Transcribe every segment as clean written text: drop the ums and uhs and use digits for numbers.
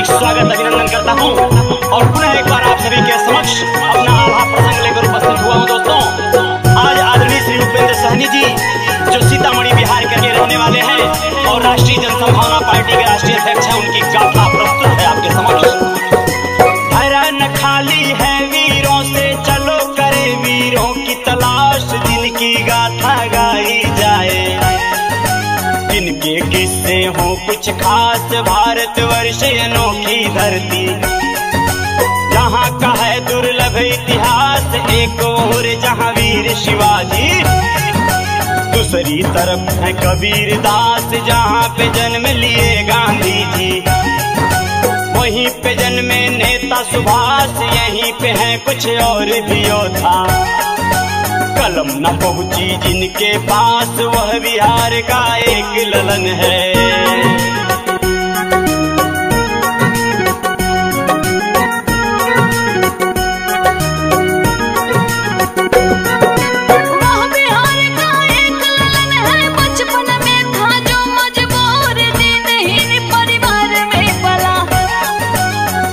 हार्दिक स्वागत अभिनंदन करता हूं और पुनः एक बार आप सभी के समक्ष अपना आभा प्रसंग लेकर उपस्थित हुआ हूं। दोस्तों, आज आदरणीय श्री उपेंद्र सहनी जी जो सीतामढ़ी बिहार के रहने वाले हैं और राष्ट्रीय जनसंभावना पार्टी के राष्ट्रीय अध्यक्ष हैं, उनकी गाथा प्रस्तुत है आपके समक्ष। धरन खाली है वीरों से, चलो करे वीरों की तलाश, जिनकी गाथा गाई जाए, जिनके किस्से हों कुछ खास। भारतवर्ष अनोखी धरती, जहाँ का है दुर्लभ इतिहास, एक और जहाँ वीर शिवाजी, दूसरी तरफ है कबीर दास, जहाँ पे जन्म लिए गांधी जी, वहीं पे जन्मे नेता सुभाष, यहीं पे हैं कुछ और भी योद्धा। कलम न पहुंची जिनके पास, वह बिहार का एक ललन है।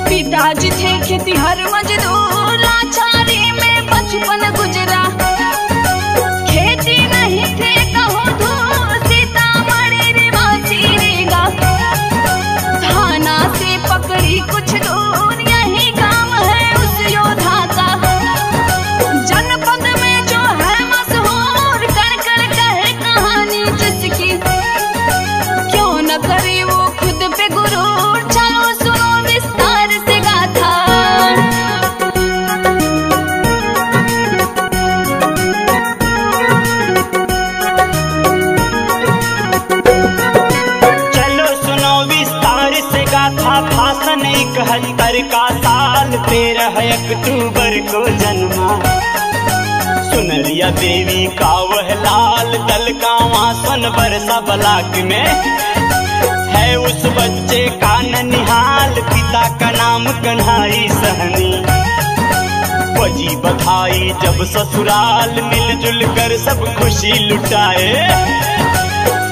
पिताजी थे खेतीहर मजदूर, लाचारी में बचपन गुजरा, खेती नहीं थे कहूँ दूर, सीतामढ़ी निवासी रेगा, थाना से पकड़ी कुछ दूर, यही गांव है उस योद्धा का, जनपद में जो है मशहूर, कर कर कहे कहानी जिसकी, क्यों न करे वो खुद पे गुरूर। चलो सुनो विस्तार से गाथा। चलो सुनो विस्तार से गाथा। भाषण 71 का साल, 13 अक्टूबर को जन्मा, सुनरिया देवी का वह लाल, दलकावा सन बरसा ब्लाक में है उस बच्चे का ननिहाल, पिता का नाम कन्हाई सहनी, बजी बधाई जब ससुराल, मिलजुल कर सब खुशी लुटाए,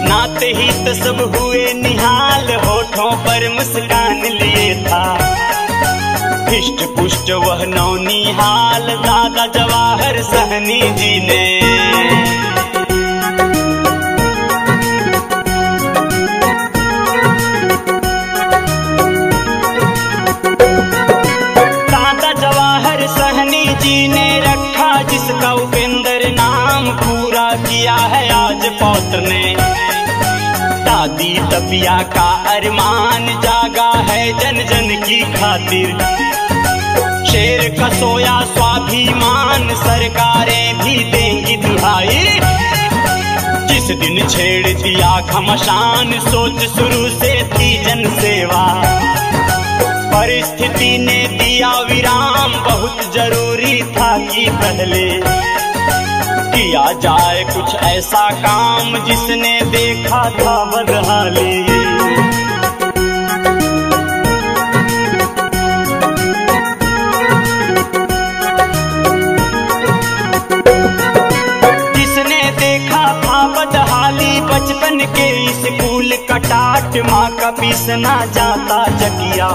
नाते ही तो सब हुए निहाल, होठों पर मुस्कान लिए था, हिष्ट पुष्ट वह नौनिहाल, दादा जवाहर सहनी जी ने। रखा जिसका उपेंद्र नाम, पूरा किया है आज पौत्र ने, दादी तपिया का अरमान जागा है जन जन की खातिर, शेर का सोया स्वाभिमान, सरकारें भी देंगी दुहाई, जिस दिन छेड़ दिया घमसान, सोच शुरू से थी जन सेवा, परिस्थिति ने दिया विराम, बहुत जरूरी था कि पहले किया जाए कुछ ऐसा काम, जिसने देखा था बदहाली। जिसने देखा था बदहाली, बचपन के स्कूल का टाट, माँ का पीसना जाता चकिया,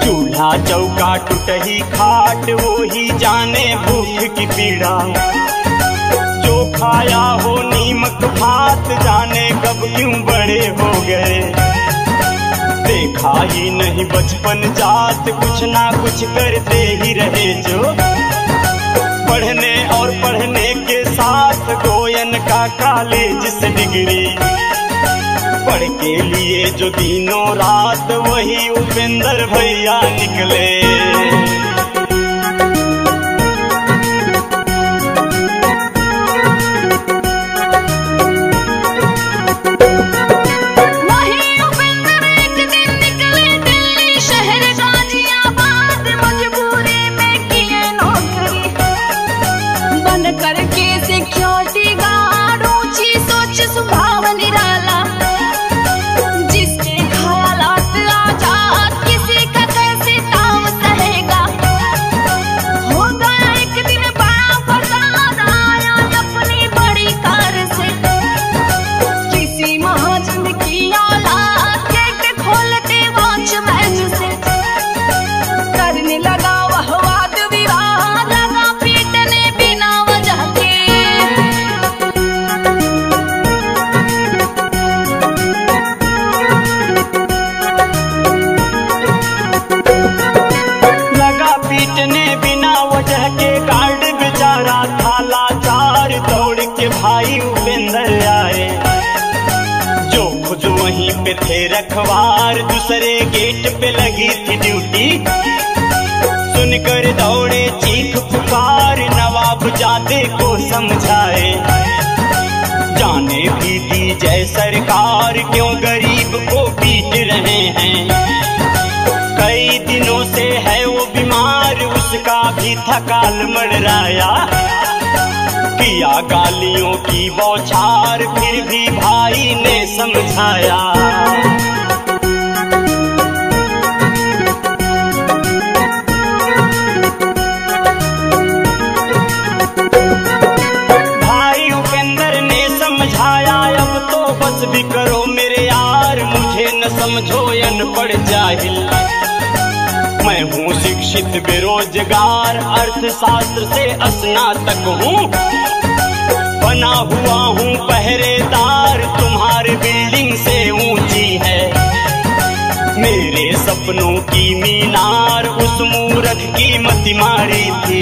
चूल्हा चौका टूटही खाट, वो ही जाने भूख की पीड़ा, जो खाया हो नीमक भात, जाने कब क्यों बड़े हो गए, देखा ही नहीं बचपन जात, कुछ ना कुछ करते ही रहे जो, पढ़ने और पढ़ने के साथ गोयन का कॉलेज से डिग्री, पढ़ के लिए जो दिनों रात, वही उपेंद्र भैया निकले। वही उपेंद्र एक दिन निकले दिल्ली शहर गाजियाबाद, मजबूरी में किए नौकरी, बन करके सिक्योरिटी गार्ड, ऊंची सोच स्वभाव निराला, किसी का कैसे ताव सहेगा, होगा एक दिन बड़ा फसाद, आया अपनी बड़ी कार से, किसी महाजन की औलाद, गेट खोलते वॉचमैन वहीं पे थे रखवार, दूसरे गेट पे लगी थी ड्यूटी। सुनकर दौड़े चीख पुकार, नवाब जादे को समझाए, जाने भी दी जय सरकार, क्यों गरीब को पीट रहे हैं। कई दिनों से है वो बीमार, उसका भी थकाल मडराया, किया गालियों की बौछार, फिर भी भाई ने समझाया। भाई उपेंद्र ने समझाया, अब तो बस भी करो मेरे यार, मुझे न समझो अनपढ़ जाहिल, मैं हूँ शिक्षित बेरोजगार, अर्थशास्त्र से स्नातक हूँ, बना हुआ हूँ पहरेदार, तुम्हारी बिल्डिंग से ऊंची है मेरे सपनों की मीनार, उस मूर्ख की मति मारी थी।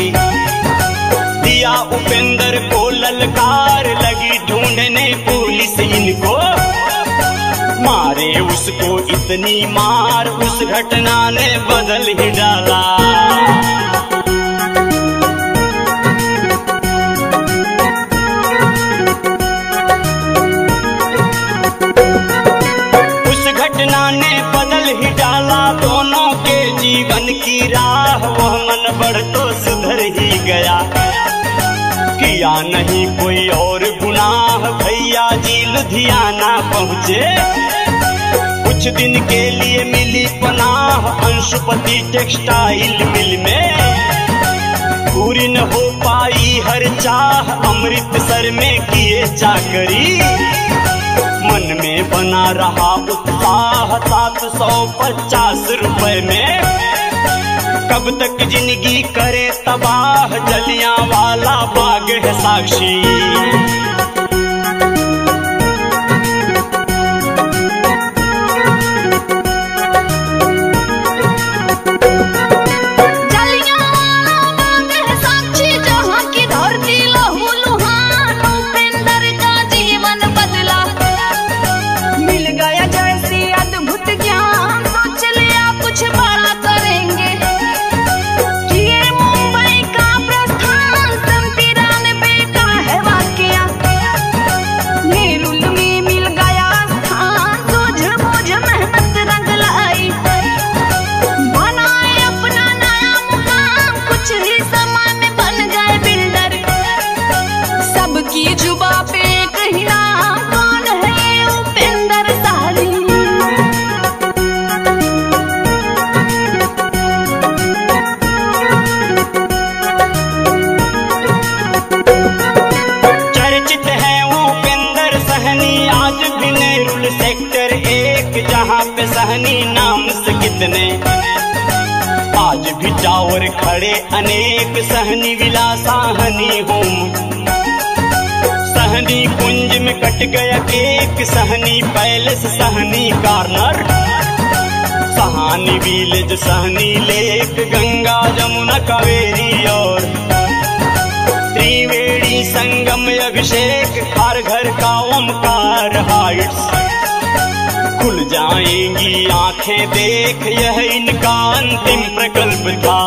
दिया उपेंद्र को ललकार, लगी ढूंढने पुलिस इनको, मारे उसको इतनी मार, उस घटना ने बदल ही डाला। उस घटना ने बदल ही डाला दोनों के जीवन की राह, वह मन बढ़ तो सुधर ही गया, किया नहीं कोई और गुनाह, भैया जी लुधियाना पहुँचे, कुछ दिन के लिए मिली पनाह अंशुपति टेक्सटाइल मिल में, पूरी न हो पाई हर चाह, अमृतसर में किए चाकरी, मन में बना रहा उत्साह, 750 रुपए में कब तक जिंदगी करे तबाह, जलियांवाला बाग है साक्षी। सहनी नाम से कितने आज भी टावर खड़े अनेक, सहनी विला सहनी होम, सहनी कुंज में कट गया cake, Sahni palace Sahni corner, Sahani village Sahni lake, Ganga Jamuna Kaveri और त्रिवेणी संगम अभिषेक, हर घर का ओमकार हाइट्स, खुल जाएंगी आंखें देख, यह इनका अंतिम प्रकल्प था।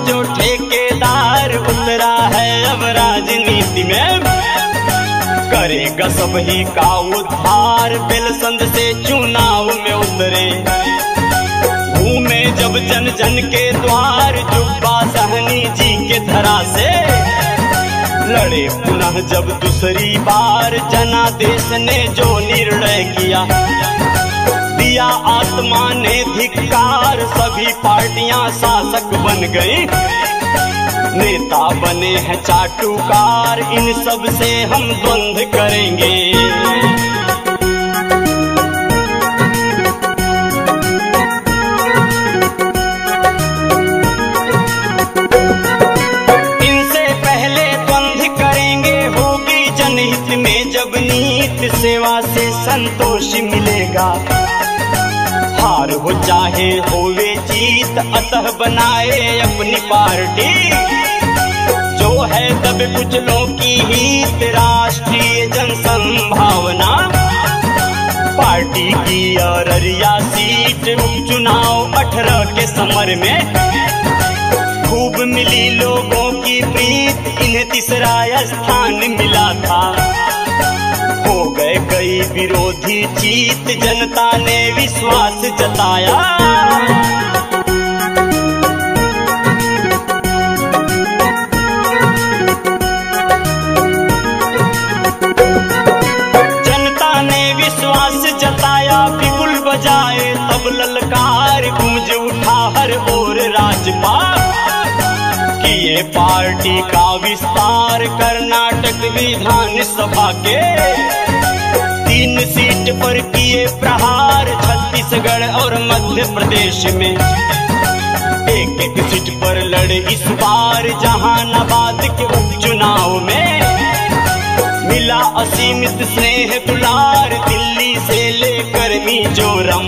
जो ठेकेदार उतरा है अब राजनीति में, करेगा सब ही का उद्धार, बेलसंद से चुनाव में उतरे, घूमे जब जन जन के द्वार, जुब्बा सहनी जी के धरा से लड़े पुनः जब दूसरी बार। जनादेश ने जो निर्णय किया, दिया आत्मा ने धिक्कार, सभी पार्टियां शासक बन गई, नेता बने हैं चाटुकार, इन सब से हम द्वंद्व करेंगे। इनसे पहले द्वंद्व करेंगे, होगी जनहित में जब नीत, सेवा से संतोष मिलेगा, हार हो चाहे होवे जीत, अतः बनाए अपनी पार्टी, जो है तब कुचलों की हित, राष्ट्रीय जनसंभावना पार्टी की अररिया सीट। उपचुनाव 18 के समर में खूब मिली लोगों की प्रीत, इन्हें तीसरा स्थान मिला था, हो गए कई विरोधी जीत, जनता ने विश्वास जताया। जनता ने विश्वास जताया, बिगुल बजाए तब ललकार, गूंज उठा हर ओर राजपाट, किए पार्टी का विस्तार। कर्नाटक विधानसभा के 3 सीट पर किए प्रहार, छत्तीसगढ़ और मध्य प्रदेश में 1-1 सीट पर लड़े इस बार। जहानाबाद के उपचुनाव में मिला असीमित स्नेह दुलार, दिल्ली से लेकर मिजोरम,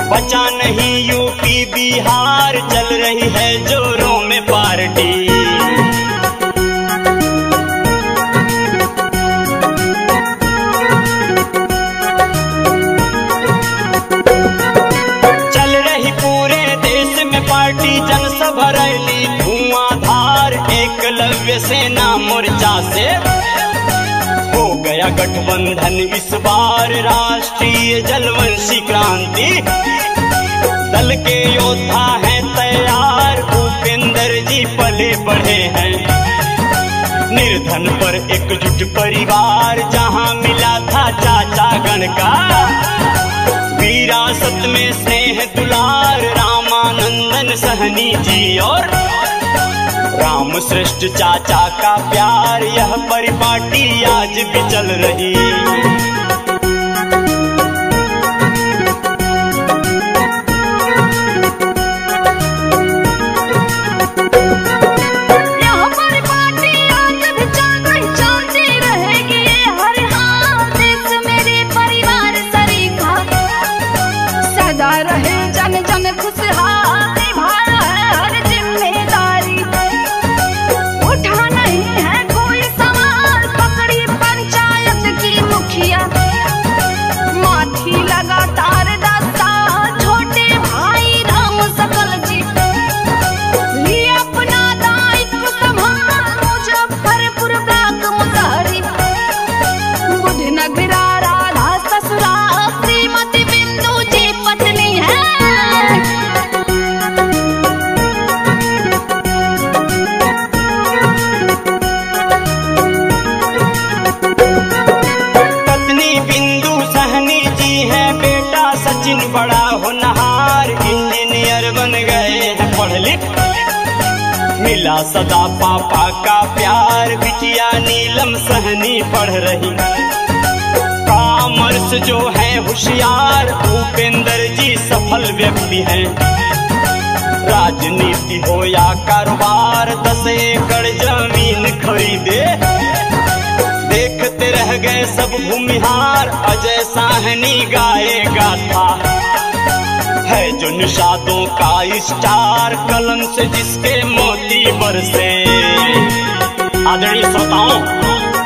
बचा नहीं यूपी बिहार, चल रही है जोरों में पार्टी। चल रही पूरे देश में पार्टी, जनसभा रैली धुआंधार, एकलव्य सेना मोर्चा से हो गया गठबंधन इस बार। राष्ट्रीय जलवंशी क्रांति दल के योद्धा हैं तैयार, भूपेंद्र जी पले बढ़े हैं, निर्धन पर एकजुट परिवार, जहां मिला था चाचा गण का विरासत में स्नेह दुलार। रामानंदन सहनी जी और राम श्रेष्ठ चाचा का प्यार, यह परिपाटी आज भी चल रही। बड़ा होनहार, इंजीनियर बन गए हैं पढ़ लिख, मिला सदा पापा का प्यार। बिटिया नीलम सहनी पढ़ रही, कॉमर्स जो है होशियार। भूपेंद्र जी सफल व्यक्ति हैं, राजनीति हो या कारोबार। 10 एकड़ जमीन खरीदे, देखते रह गए सब भूमिहार। अजय साहनी गाएगा था, है जो निषादों का स्टार। कलम से जिसके मोती बरसे। आदरणीय श्रोताओं,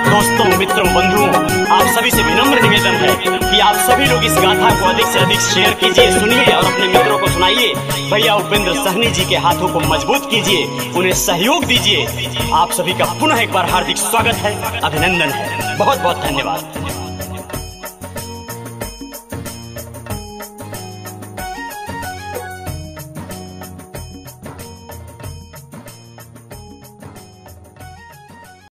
दोस्तों, मित्रों, बंधुओं, आप सभी से विनम्र निवेदन है कि आप सभी लोग इस गाथा को अधिक से अधिक शेयर कीजिए, सुनिए और अपने मित्रों को सुनाइए। भैया उपेंद्र सहनी जी के हाथों को मजबूत कीजिए, उन्हें सहयोग दीजिए। आप सभी का पुनः एक बार हार्दिक स्वागत है, अभिनंदन है। बहुत बहुत धन्यवाद।